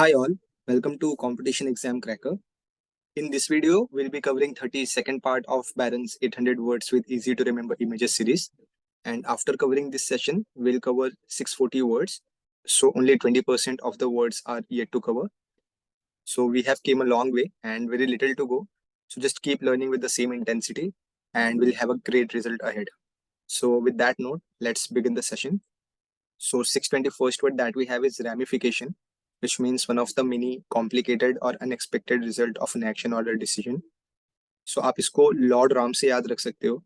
Hi all, welcome to Competition Exam Cracker. In this video, we'll be covering 32nd part of Barron's 800 words with easy to remember images series. And after covering this session, we'll cover 640 words. So only 20% of the words are yet to cover. So we have came a long way and very little to go. So just keep learning with the same intensity and we'll have a great result ahead. So with that note, let's begin the session. So 621st word that we have is ramification, which means one of the many complicated or unexpected result of an action or a decision. So आप इसको Lord Ram से याद रख सकते हो,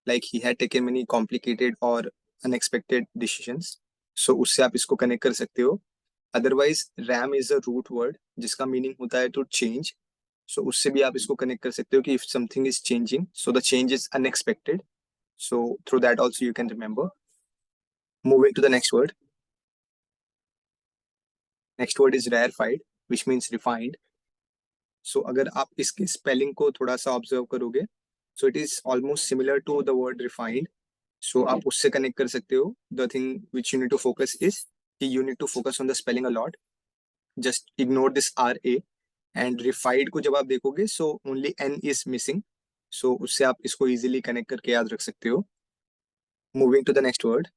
like he had taken many complicated or unexpected decisions. So उससे आप इसको connect कर सकते हो. Otherwise, ram is a root word जिसका meaning होता है to change. So उससे भी आप इसको connect कर सकते हो कि if something is changing, so the change is unexpected. So through that also you can remember. Moving to the next word. Next word is rarefied, which means refined. So अगर आप इसकी spelling को थोड़ा सा observe करोगे, so it is almost similar to the word refined. So आप उससे connect कर सकते हो. The thing which you need to focus is कि you need to focus on the spelling a lot. Just ignore this RA and refined को जब आप देखोगे, so only N is missing. So उससे आप इसको easily connect करके याद रख सकते हो. Moving to the next word.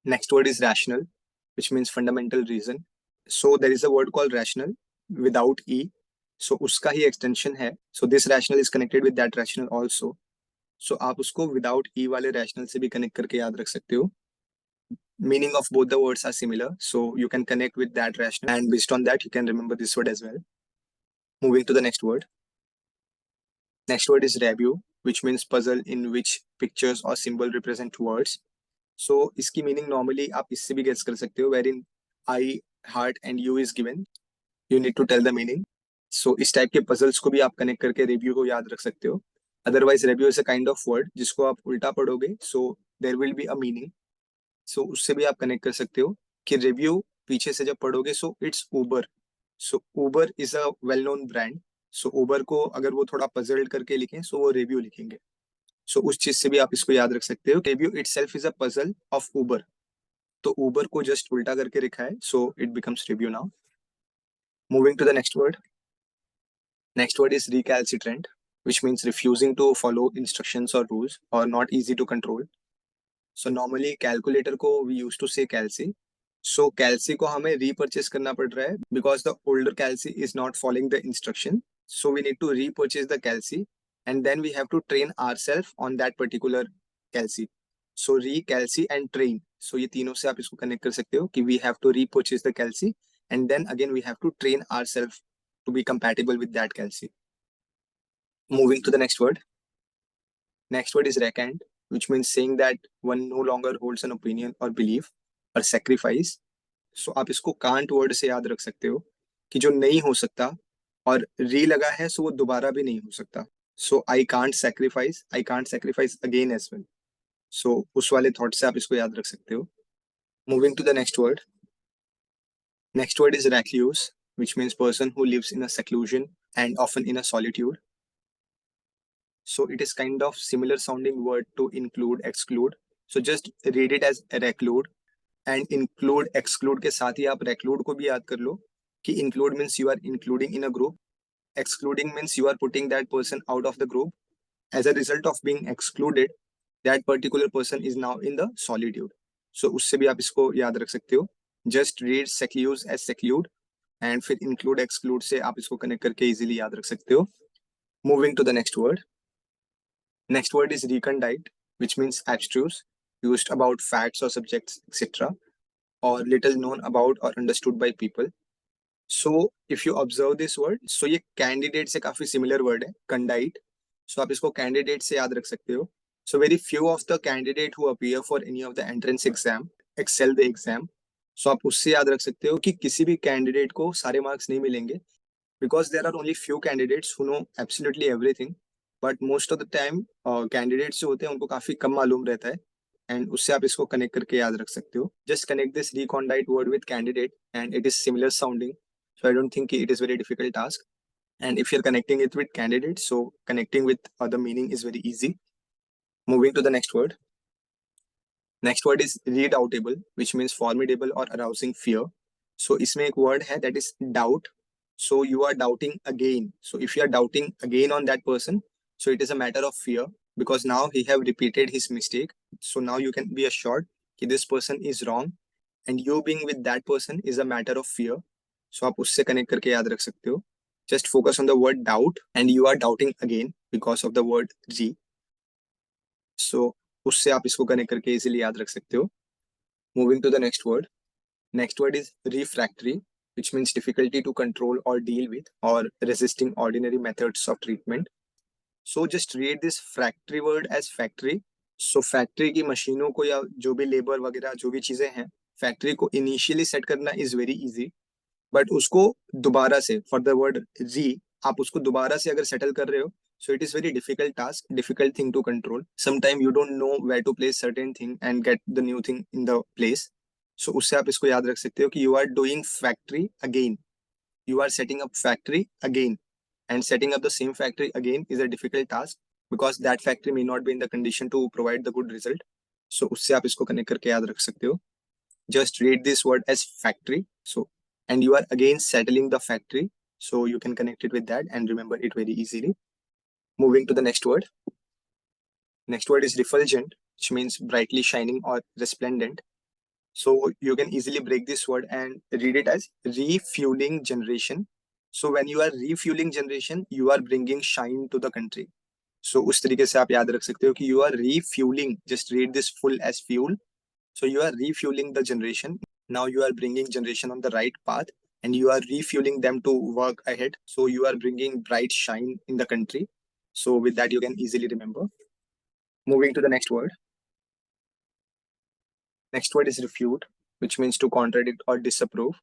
Next word is rational, which means fundamental reason. So there is a word called rational without E. So उसका ही extension है. So this rational is connected with that rational also. So आप उसको without E वाले rational से भी connect करके याद रख सकते हो. Meaning of both the words are similar. So you can connect with that rational and based on that you can remember this word as well. Moving to the next word. Next word is review, which means puzzle in which pictures or symbol represent words. So इसकी meaning normally आप इससे भी guess कर सकते हो, wherein I, heart and U is given. You need to tell the meaning. So इस type के puzzles को भी आप connect करके review को याद रख सकते हो. Otherwise review is a kind of word जिसको आप उल्टा पढ़ोगे, so there will be a meaning. So उससे भी आप connect कर सकते हो कि review पीछे से जब पढ़ोगे, so it's Uber. So Uber is a well-known brand. So Uber को अगर वो थोड़ा puzzled करके लिखें, so वो review लिखेंगे. So उस चीज से भी आप इसको याद रख सकते हो. Review itself is a puzzle of Uber. तो Uber को just उल्टा करके लिखा है, so it becomes review now. Moving to the next word. Next word is recalcitrant, which means refusing to follow instructions or rules or not easy to control. So normally calculator को we used to say calci. So calci को हमें repurchase करना पड़ रहा है because the older calci is not following the instruction. So we need to repurchase the calci and then we have to train ourselves on that particular calci. So recalci and train. So ये तीनों से आप इसको connect कर सकते हो कि we have to repurchase the calci and then again we have to train ourselves to be compatible with that calci. Moving to the next word. Next word is recant, which means saying that one no longer holds an opinion or belief or sacrifice. So आप इसको can't word से याद रख सकते हो कि जो नहीं हो सकता और री लगा है so वो दोबारा भी नहीं हो सकता. So I can't sacrifice again as well. So उस वाले thought से आप इसको याद रख सकते हो. Moving to the next word. Next word is recluse, which means person who lives in a seclusion and often in a solitude. So it is kind of similar sounding word to include, exclude. So just read it as reclude and include, exclude के साथ ही आप reclude को भी याद कर लो कि include means you are including in a group. Excluding means you are putting that person out of the group. As a result of being excluded, that particular person is now in the solitude. So उससे भी आप इसको याद रख सकते हो. Just read secluse as seclude and फिर include, exclude से आप इसको connect करके easily याद रख सकते हो. Moving to the next word. Next word is recondite, which means abstruse, used about facts or subjects, etc., or little known about or understood by people. So if you observe this word, so ये candidate से काफी similar word है, condite. So आप इसको candidate से याद रख सकते हो. So very few of the candidate who appear for any of the entrance exam excel the exam. So आप उससे याद रख सकते हो कि किसी भी candidate को सारे marks नहीं मिलेंगे because there are only few candidates who know absolutely everything. But most of the time candidates जो होते हैं उनको काफी कम मालूम रहता है and उससे आप इसको connect करके याद रख सकते हो. Just connect this recondite word with candidate and it is similar sounding. So I don't think it is very difficult task. And if you're connecting it with candidate, so connecting with other meaning is very easy. Moving to the next word. Next word is redoubtable, which means formidable or arousing fear. So इसमें एक word है that is doubt. So you are doubting again. So if you are doubting again on that person, so it is a matter of fear because now he have repeated his mistake. So now you can be assured कि this person is wrong and you being with that person is a matter of fear. So आप उससे connect करके याद रख सकते हो. Just focus on the word doubt and you are doubting again because of the word G. So उससे आप इसको connect करके easily याद रख सकते हो. Moving to the next word. Next word is refractory, which means difficulty to control or deal with or resisting ordinary methods of treatment. So just read this factory word as factory. So factory की मशीनों को या जो भी labour वगैरह जो भी चीजें हैं फैक्ट्री को इनिशियली सेट करना इज वेरी इजी, बट उसको दोबारा से फॉर द वर्ड री आप उसको दोबारा से अगर सेटल कर रहे हो so it is very difficult task, difficult thing to control. Sometime you don't know where to place certain thing and get the new thing in the place. So उससे आप इसको याद रख सकते हो कि you are doing factory again, you are setting up factory again, and setting up the same factory again is a difficult task because that factory may not be in the condition to provide the good result. So उससे आप इसको connect करके याद रख सकते हो. Just read this word as factory. So and you are again settling the factory, so you can connect it with that and remember it very easily. Moving to the next word. Next word is refulgent, which means brightly shining or resplendent. So you can easily break this word and read it as refueling generation. So when you are refueling generation, you are bringing shine to the country. So उस तरीके से आप याद रख सकते हो कि you are refueling. Just read this full as fuel. So you are refueling the generation. Now you are bringing generation on the right path and you are refueling them to work ahead. So you are bringing bright shine in the country. So with that, you can easily remember. Moving to the next word. Next word is refute, which means to contradict or disapprove.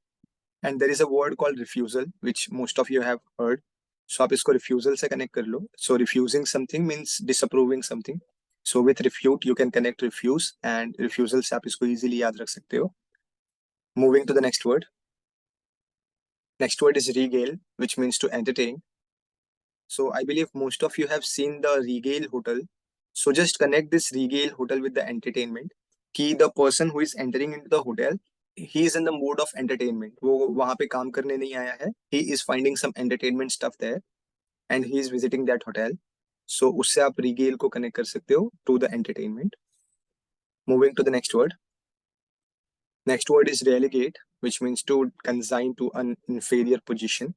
And there is a word called refusal, which most of you have heard. So आप इसको refusal से connect कर लो. So refusing something means disapproving something. So with refute, you can connect refuse and refusal से आप इसको easily याद रख सकते हो. Moving to the next word. Next word is regale, which means to entertain. So I believe most of you have seen the Regale Hotel. So just connect this Regale Hotel with the entertainment. कि the person who is entering into the hotel, he is in the mood of entertainment. वो वहाँ पे काम करने नहीं आया है. He is finding some entertainment stuff there, and he is visiting that hotel. So उससे आप regale को connect कर सकते हो to the entertainment. Moving to the next word. Next word is relegate, which means to consign to an inferior position.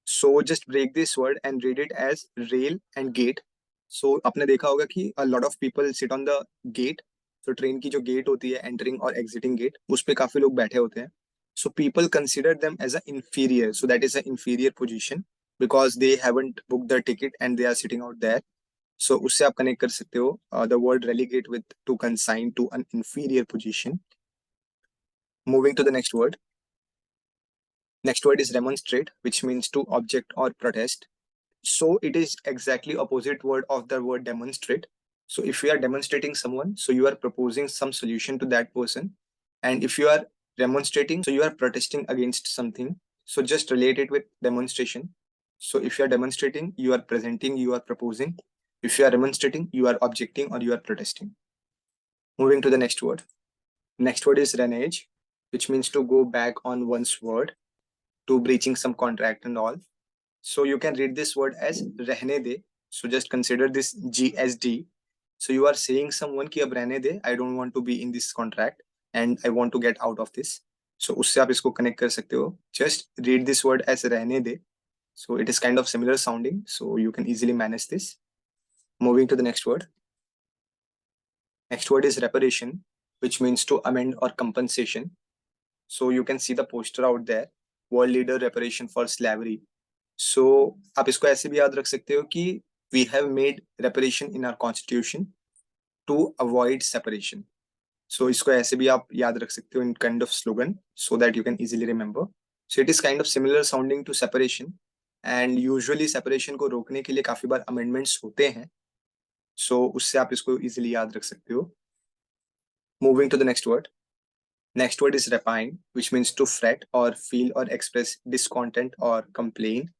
So just break this word and read it as rail and gate. So आपने देखा होगा कि a lot of people sit on the gate. So train की जो gate होती है entering और exiting gate उस पे काफी लोग बैठे होते हैं. So people consider them as an inferior. So that is an inferior position because they haven't booked the ticket and they are sitting out there. So उससे आप कनेक्ट कर सकते हो the word relegate with to consign to an inferior position. Moving to the next word. Next word is remonstrate, which means to object or protest. So it is exactly opposite word of the word demonstrate. So if you are demonstrating someone, so you are proposing some solution to that person. And if you are demonstrating, so you are protesting against something. So just relate it with demonstration. So if you are demonstrating, you are presenting, you are proposing. If you are demonstrating, you are objecting or you are protesting. Moving to the next word. Next word is renege, which means to go back on one's word, to breaching some contract and all. So you can read this word as रहने दे. So just consider this G as D. So you are saying someone कि अब रहने दे, I don't want to be in this contract and I want to get out of this. So उससे आप इसको connect कर सकते हो. Just read this word as रहने दे. So it is kind of similar sounding. So you can easily manage this. Moving to the next word. Next word is reparation, which means to amend or compensation. So you can see the poster out there. World leader reparation for slavery. So आप इसको ऐसे भी याद रख सकते हो कि we have made reparation in our constitution to avoid separation. So इसको ऐसे भी आप याद रख सकते हो in kind of slogan so that you can easily remember. So it is kind of similar sounding to separation and usually separation को रोकने के लिए काफी बार amendments होते हैं. So उससे आप इसको easily याद रख सकते हो. Moving to the next word. Next word is repine, which means to fret or feel or express discontent or complain.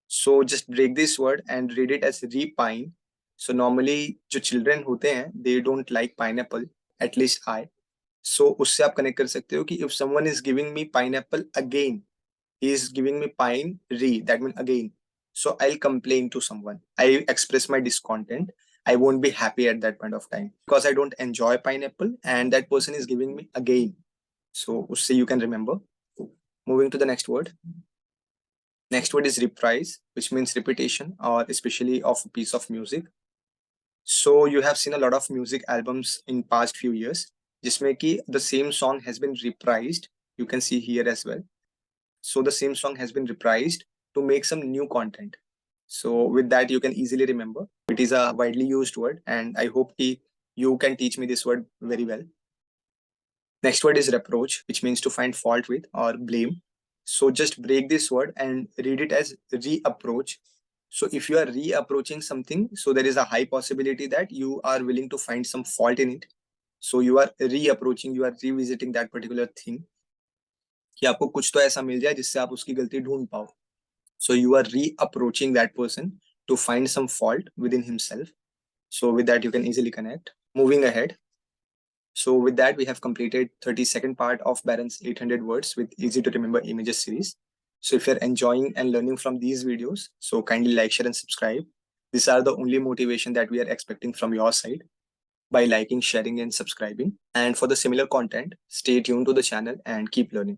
So just break this word and read it as repine. So normally जो children होते हैं, they don't like pineapple, at least I. सो उससे आप connect कर सकते हो कि if someone is giving me pineapple again, he is giving me pine re, that means again, so I'll complain to someone, I express my discontent, I won't be happy at that point of time because I don't enjoy pineapple and that person is giving me again. So usse you can remember. Moving to the next word. Next word is reprise, which means repetition or especially of a piece of music. So you have seen a lot of music albums in past few years जिसमें कि the same song has been reprised, you can see here as well. So the same song has been reprised to make some new content. So with that you can easily remember. It is a widely used word and I hope you can teach me this word very well. Next word is reproach, which means to find fault with or blame. So just break this word and read it as reapproach. So if you are reapproaching something, so there is a high possibility that you are willing to find some fault in it. So you are reapproaching, you are revisiting that particular thing कि आपको कुछ तो ऐसा मिल जाए जिससे आप उसकी गलती ढूंढ पाओ. So you are reapproaching that person to find some fault within himself. So with that you can easily connect. Moving ahead. So with that we have completed 32nd part of Barron's 800 words with easy to remember images series. So if you're enjoying and learning from these videos, so kindly like, share and subscribe. These are the only motivation that we are expecting from your side by liking, sharing and subscribing. And for the similar content, stay tuned to the channel and keep learning.